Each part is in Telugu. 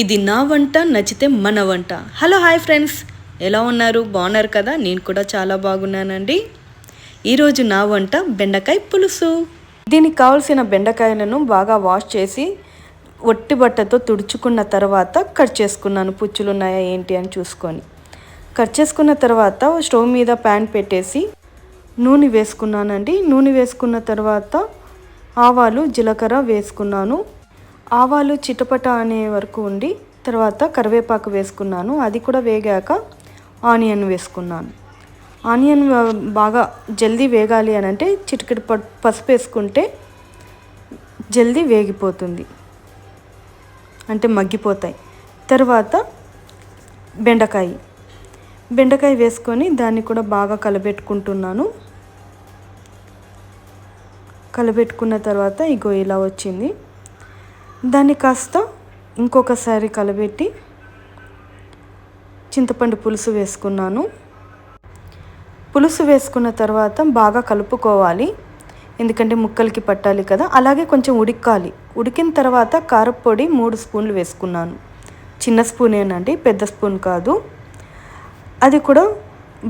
ఇది నా వంట, నచ్చితే మన వంట. హలో హాయ్ ఫ్రెండ్స్, ఎలా ఉన్నారు? బాగున్నారు కదా? నేను కూడా చాలా బాగున్నానండి. ఈరోజు నా వంట బెండకాయ పులుసు. దీనికి కావాల్సిన బెండకాయలను బాగా వాష్ చేసి ఒట్టి బట్టతో తుడుచుకున్న తర్వాత కట్ చేసుకున్నాను. పుచ్చులు ఉన్నాయా ఏంటి అని చూసుకొని కట్ చేసుకున్న తర్వాత స్టవ్ మీద ప్యాన్ పెట్టేసి నూనె వేసుకున్నానండి. నూనె వేసుకున్న తర్వాత ఆవాలు, జీలకర్ర వేసుకున్నాను. ఆవాలు చిటపట అనే వరకు ఉండి తర్వాత కరివేపాకు వేసుకున్నాను. అది కూడా వేగాక ఆనియన్ వేసుకున్నాను. ఆనియన్ బాగా జల్దీ వేగాలి అని అంటే చిటికెడు పసుపు వేసుకుంటే జల్దీ వేగిపోతుంది, అంటే మగ్గిపోతాయి. తర్వాత బెండకాయ వేసుకొని దాన్ని కూడా బాగా కలబెట్టుకుంటున్నాను. కలబెట్టుకున్న తర్వాత ఇగో ఇలా వచ్చింది. దాన్ని కాస్త ఇంకొకసారి కలబెట్టి చింతపండు పులుసు వేసుకున్నాను. పులుసు వేసుకున్న తర్వాత బాగా కలుపుకోవాలి, ఎందుకంటే ముక్కలకి పట్టాలి కదా. అలాగే కొంచెం ఉడికాలి. ఉడికిన తర్వాత కారపొడి 3 స్పూన్లు వేసుకున్నాను. చిన్న స్పూనేనండి, పెద్ద స్పూన్ కాదు. అది కూడా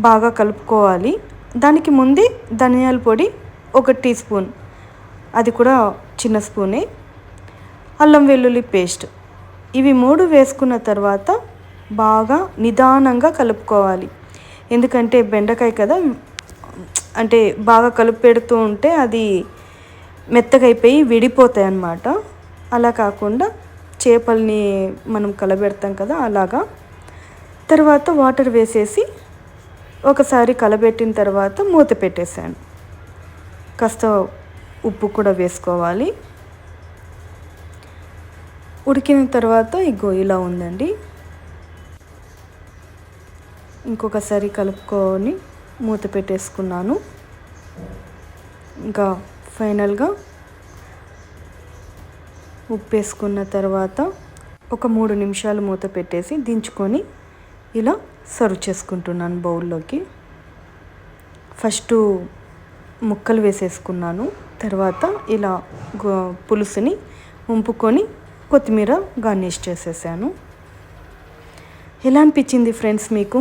బాగా కలుపుకోవాలి. దానికి ముందే ధనియాల పొడి 1 టీ స్పూన్, అది కూడా చిన్న స్పూనే. అల్లం వెల్లుల్లి పేస్ట్, ఇవి 3 వేసుకున్న తర్వాత బాగా నిదానంగా కలుపుకోవాలి. ఎందుకంటే బెండకాయ కదా, అంటే బాగా కలుపు పెడుతూ ఉంటే అది మెత్తగా అయిపోయి విడిపోతాయి అన్నమాట. అలా కాకుండా చేపల్ని మనం కలబెడతాం కదా, అలాగా. తర్వాత వాటర్ వేసేసి ఒకసారి కలబెట్టిన తర్వాత మూత పెట్టేసాను. కాస్త ఉప్పు కూడా వేసుకోవాలి. ఉడికిన తర్వాత ఇగో ఇలా ఉందండి. ఇంకొకసారి కలుపుకొని మూత పెట్టేసుకున్నాను. ఇంకా ఫైనల్గా ఉప్పు వేసుకున్న తర్వాత ఒక 3 నిమిషాలు మూత పెట్టేసి దించుకొని ఇలా సర్వ్ చేసుకుంటున్నాను బౌల్లోకి. ఫస్ట్ ముక్కలు వేసేసుకున్నాను. తర్వాత ఇలా పులుసుని ఉంపుకొని కొత్తిమీర గార్నిష్ చేసేసాను. ఎలా అనిపించింది ఫ్రెండ్స్ మీకు?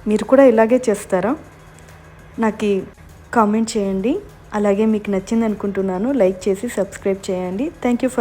మీరు కూడా ఇలాగే చేస్తారా? నాకు కామెంట్ చేయండి. అలాగే మీకు నచ్చింది అనుకుంటున్నాను. లైక్ చేసి సబ్స్క్రైబ్ చేయండి. Thank you for